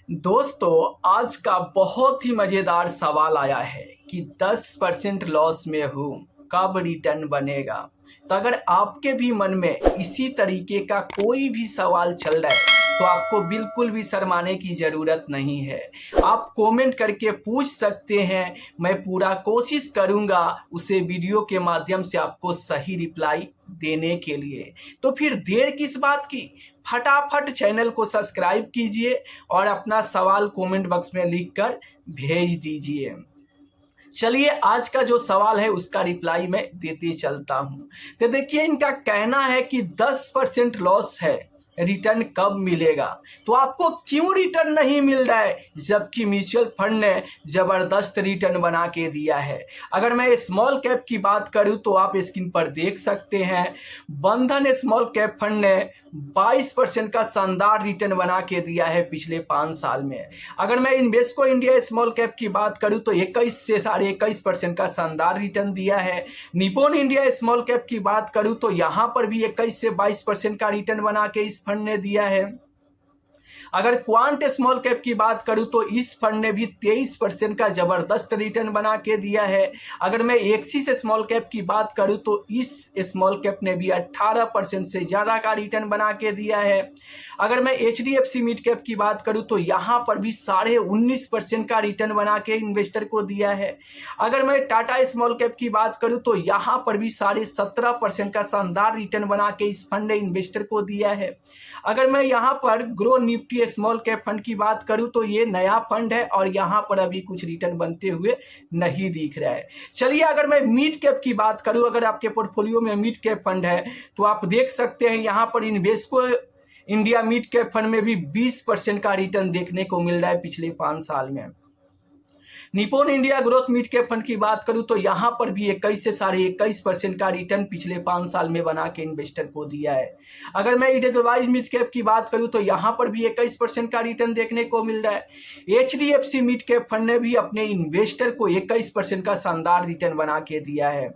दोस्तों, आज का बहुत ही मज़ेदार सवाल आया है कि 10% लॉस में हूँ, कब रिटर्न बनेगा। तो अगर आपके भी मन में इसी तरीके का कोई भी सवाल चल रहा है तो आपको बिल्कुल भी शर्माने की ज़रूरत नहीं है। आप कमेंट करके पूछ सकते हैं, मैं पूरा कोशिश करूँगा उसे वीडियो के माध्यम से आपको सही रिप्लाई देने के लिए। तो फिर देर किस बात की, फटाफट चैनल को सब्सक्राइब कीजिए और अपना सवाल कमेंट बॉक्स में लिखकर भेज दीजिए। चलिए, आज का जो सवाल है उसका रिप्लाई मैं देते चलता हूँ। तो देखिए, इनका कहना है कि 10% लॉस है, रिटर्न कब मिलेगा। तो आपको क्यों रिटर्न नहीं मिल रहा है, जबकि म्यूचुअल फंड ने ज़बरदस्त रिटर्न बना के दिया है। अगर मैं स्मॉल कैप की बात करूं तो आप स्क्रीन पर देख सकते हैं, बंधन स्मॉल कैप फंड ने 22% का शानदार रिटर्न बना के दिया है पिछले 5 साल में। अगर मैं इन्वेस्को इंडिया स्मॉल कैप की बात करूं तो 21 से 21.5% का शानदार रिटर्न दिया है। निप्पॉन इंडिया स्मॉल कैप की बात करूं तो यहां पर भी 21 से 22% का रिटर्न बना के इस फंड ने दिया है। अगर क्वांट स्मॉल कैप की बात करूं तो इस फंड ने भी 23% का जबरदस्त रिटर्न बना के दिया है। अगर मैं एक्सिस स्मॉल कैप की बात करूं तो इस स्मॉल कैप ने भी 18% से ज़्यादा का रिटर्न बना के दिया है। अगर मैं HDFC मिड कैप की बात करूं तो यहां पर भी 19.5% का रिटर्न बना के इन्वेस्टर को दिया है। अगर मैं टाटा स्मॉल कैप की बात करूं तो यहां पर भी 17.5% का शानदार रिटर्न बना के इस फंड ने इन्वेस्टर को दिया है। अगर मैं यहां पर grow Nifty small cap fund की बात करूं तो ये नया फंड है और यहां पर अभी कुछ रिटर्न बनते हुए नहीं दिख रहा है। चलिए, अगर मैं मिड कैप की बात करूं, अगर आपके पोर्टफोलियो में मिड कैप फंड है तो आप देख सकते हैं यहां पर Invesco India mid cap fund में भी 20% का रिटर्न देखने को मिल रहा है पिछले 5 साल में। Nippon India growth mid cap fund की बात करूं तो यहां पर भी 21 से 21.5% का रिटर्न पिछले 5 साल में बना के इन्वेस्टर को दिया है। अगर मैं इडेलवाइज मिड कैप की बात करूं तो यहां पर भी 21% का रिटर्न देखने को मिल रहा है। HDFC मिड कैप फंड ने भी अपने इन्वेस्टर को 21% का शानदार रिटर्न बना के दिया है।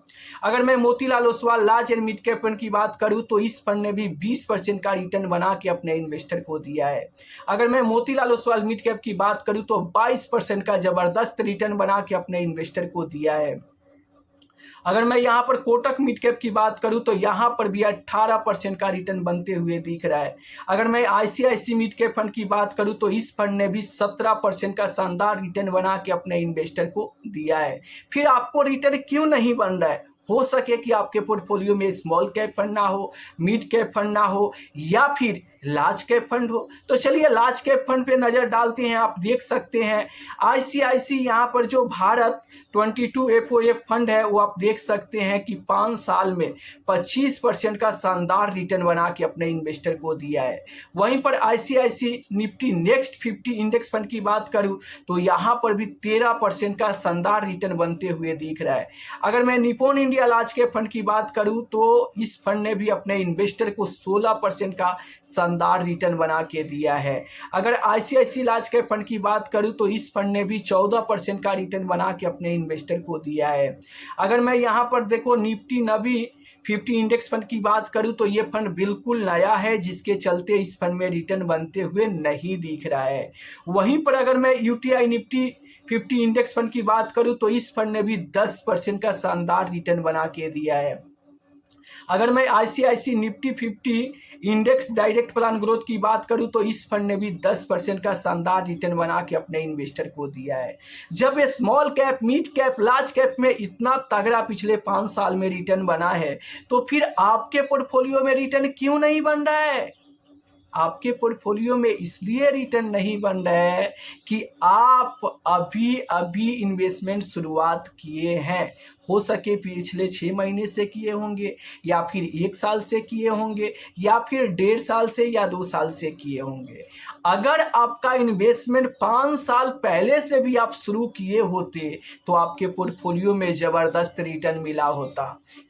अगर मैं Motilal Oswal large and mid cap fund की बात करूं तो इस फंड ने भी 20% का रिटर्न बना के अपने इन्वेस्टर को दिया है। अगर मैं मोतीलाल ओसवाल मिड कैप की बात करूं तो 22% का जबरदस्त रिटर्न बना के अपने इन्वेस्टर को दिया है। अगर मैं यहां पर कोटक मिड कैप की बात करूं तो यहां पर भी 18% का रिटर्न बनते हुए दिख रहा है। अगर मैं ICICI मिड कैप फंड की बात करूं तो इस फंड ने भी 17% का शानदार रिटर्न बना के अपने इन्वेस्टर को दिया है। फिर आपको रिटर्न क्यों नहीं बन रहा है? हो सके कि आपके पोर्टफोलियो में स्मॉल कैप फंड ना हो, मिड कैप फंड ना हो, या फिर लार्ज कैप फंड हो। तो चलिए, लार्ज कैप फंड पे नजर डालते हैं। आप देख सकते हैं ICICI यहाँ पर जो भारत 22 FOF फंड है वो आप देख सकते हैं कि 5 साल में 25% का शानदार रिटर्न बना के अपने इन्वेस्टर को दिया है। वहीं पर ICICI Nifty next 50 index fund की बात करूं तो यहाँ पर भी 13% का शानदार रिटर्न बनते हुए दिख रहा है। अगर मैं Nippon India large cap fund की बात करूं तो इस फंड ने भी अपने इन्वेस्टर को 16% का शानदार रिटर्न बना के दिया है। अगर ICICI लार्ज कैप फंड की बात करूं तो इस फंड ने भी 14% का रिटर्न बना के अपने इन्वेस्टर को दिया है। अगर मैं यहां पर देखो निफ्टी नबी 50 इंडेक्स फंड की बात करूं तो ये फंड बिल्कुल नया है, जिसके चलते इस फंड में रिटर्न बनते हुए नहीं दिख रहा है। वहीं पर अगर मैं UTI निफ्टी 50 इंडेक्स फंड की बात करूं तो इस फंड ने भी 10% का शानदार रिटर्न बना के दिया है। अगर मैं ICICI Nifty 50 index direct plan growth की बात करूं तो इस फंड ने भी 10% का शानदार रिटर्न बना के अपने इन्वेस्टर को दिया है। जब ये small cap, mid cap, large cap में इतना तगड़ा पिछले 5 साल में रिटर्न बना है तो फिर आपके पोर्टफोलियो में रिटर्न क्यों नहीं बन रहा है? आपके पोर्टफोलियो में इसलिए रिटर्न नहीं बन रहा है कि आप अभी अभी इन्वेस्टमेंट शुरुआत किए हैं। हो सके पिछले 6 महीने से किए होंगे, या फिर 1 साल से किए होंगे, या फिर 1.5 साल से या 2 साल से किए होंगे। अगर आपका इन्वेस्टमेंट 5 साल पहले से भी आप शुरू किए होते तो आपके पोर्टफोलियो में ज़बरदस्त रिटर्न मिला होता,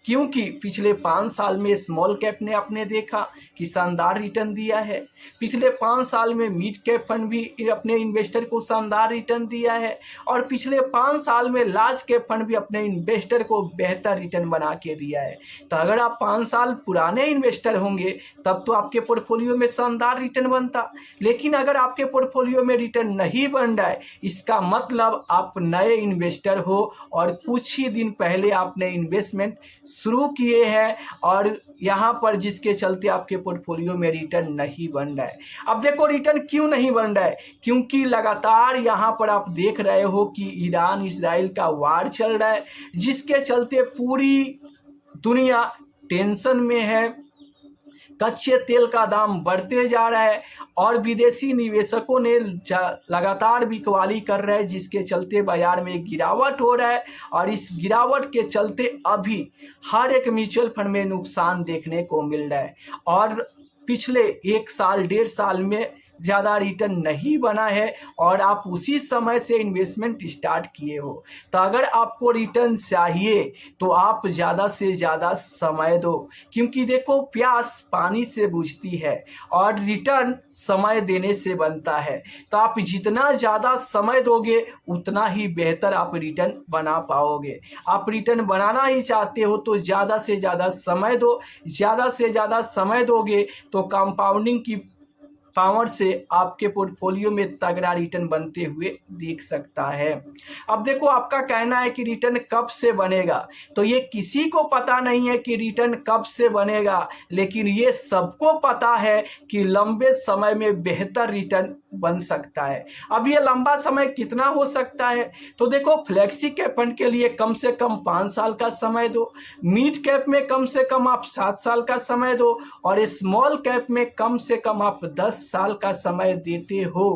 क्योंकि पिछले 5 साल में स्मॉल कैप ने आपने देखा कि शानदार रिटर्न दिया है। है। पिछले 5 साल में मिड कैप फंड भी अपने इन्वेस्टर को शानदार रिटर्न दिया है और पिछले 5 साल में लार्ज कैप फंड भी अपने इन्वेस्टर को बेहतर रिटर्न बना के दिया है। तो अगर आप 5 साल पुराने इन्वेस्टर होंगे तब तो आपके पोर्टफोलियो में शानदार रिटर्न बनता, लेकिन अगर आपके पोर्टफोलियो में रिटर्न नहीं बन रहा है, इसका मतलब आप नए इन्वेस्टर हो और कुछ ही दिन पहले आपने इन्वेस्टमेंट शुरू किए हैं और यहाँ पर जिसके चलते आपके पोर्टफोलियो में रिटर्न नहीं बन रहा है। अब देखो रिटर्न क्यों नहीं बन रहा है, क्योंकि लगातार यहाँ पर आप देख रहे हो कि ईरान इजराइल का वार चल रहा है, जिसके चलते पूरी दुनिया टेंशन में है। कच्चे तेल का दाम बढ़ते जा रहा है और विदेशी निवेशकों ने लगातार बिकवाली कर रहे हैं, जिसके चलते बाजार में गिरावट हो रहा है और इस गिरावट के चलते अभी हर एक म्यूचुअल फंड में नुकसान देखने को मिल रहा है और पिछले 1 साल 1.5 साल में ज़्यादा रिटर्न नहीं बना है और आप उसी समय से इन्वेस्टमेंट स्टार्ट किए हो। तो अगर आपको रिटर्न चाहिए तो आप ज़्यादा से ज़्यादा समय दो, क्योंकि देखो प्यास पानी से बुझती है और रिटर्न समय देने से बनता है। तो आप जितना ज़्यादा समय दोगे उतना ही बेहतर आप रिटर्न बना पाओगे। आप रिटर्न बनाना ही चाहते हो तो ज़्यादा से ज़्यादा समय दो, ज़्यादा से ज़्यादा समय दोगे तो कंपाउंडिंग की पावर से आपके पोर्टफोलियो में तगड़ा रिटर्न बनते हुए दिख सकता है। अब देखो आपका कहना है कि रिटर्न कब से बनेगा, तो ये किसी को पता नहीं है कि रिटर्न कब से बनेगा, लेकिन ये सबको पता है कि लंबे समय में बेहतर रिटर्न बन सकता है। अब ये लंबा समय कितना हो सकता है, तो देखो फ्लेक्सी कैप फंड के लिए कम से कम 5 साल का समय दो, मिड कैप में कम से कम आप 7 साल का समय दो और स्मॉल कैप में कम से कम आप 10 साल का समय देते हो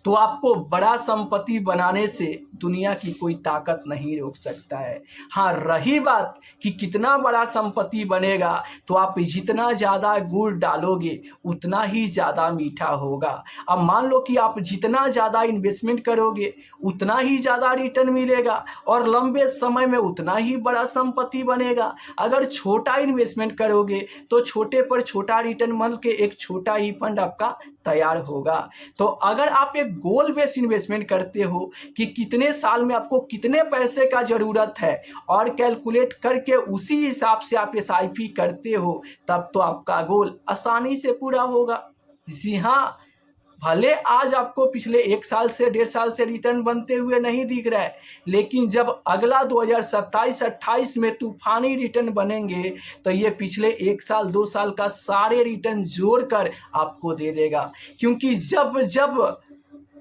तो आपको बड़ा संपत्ति बनाने से दुनिया की कोई ताकत नहीं रोक सकता है। हाँ, रही बात कि कितना बड़ा संपत्ति बनेगा, तो आप जितना ज़्यादा गुड़ डालोगे उतना ही ज़्यादा मीठा होगा। अब मान लो कि आप जितना ज़्यादा इन्वेस्टमेंट करोगे उतना ही ज़्यादा रिटर्न मिलेगा और लंबे समय में उतना ही बड़ा संपत्ति बनेगा। अगर छोटा इन्वेस्टमेंट करोगे तो छोटे पर छोटा रिटर्न बन के एक छोटा ही फंड आपका तैयार होगा। तो अगर आप एक गोल बेस इन्वेस्टमेंट करते हो कि कितने साल में आपको कितने पैसे का ज़रूरत है और कैलकुलेट करके उसी हिसाब से आप SIP करते हो, तब तो आपका गोल आसानी से पूरा होगा। जी हाँ, भले आज आपको पिछले 1 साल से 1.5 साल से रिटर्न बनते हुए नहीं दिख रहा है, लेकिन जब अगला 2027-28 में तूफानी रिटर्न बनेंगे तो ये पिछले 1 साल 2 साल का सारे रिटर्न जोड़कर आपको दे देगा। क्योंकि जब जब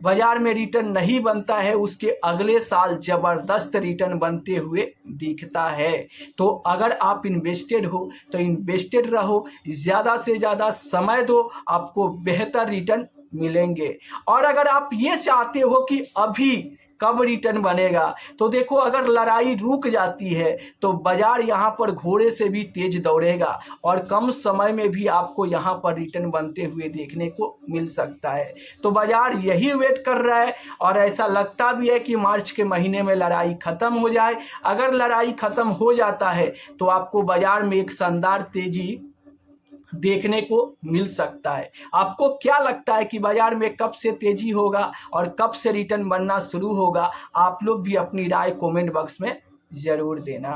बाजार में रिटर्न नहीं बनता है उसके अगले साल ज़बरदस्त रिटर्न बनते हुए दिखता है। तो अगर आप इन्वेस्टेड हो तो इन्वेस्टेड रहो, ज़्यादा से ज़्यादा समय दो, आपको बेहतर रिटर्न मिलेंगे। और अगर आप ये चाहते हो कि अभी कब रिटर्न बनेगा, तो देखो अगर लड़ाई रुक जाती है तो बाजार यहाँ पर घोड़े से भी तेज दौड़ेगा और कम समय में भी आपको यहाँ पर रिटर्न बनते हुए देखने को मिल सकता है। तो बाजार यही वेट कर रहा है और ऐसा लगता भी है कि मार्च के महीने में लड़ाई ख़त्म हो जाए। अगर लड़ाई ख़त्म हो जाता है तो आपको बाजार में एक शानदार तेजी देखने को मिल सकता है। आपको क्या लगता है कि बाजार में कब से तेजी होगा और कब से रिटर्न बनना शुरू होगा? आप लोग भी अपनी राय कमेंट बॉक्स में ज़रूर देना।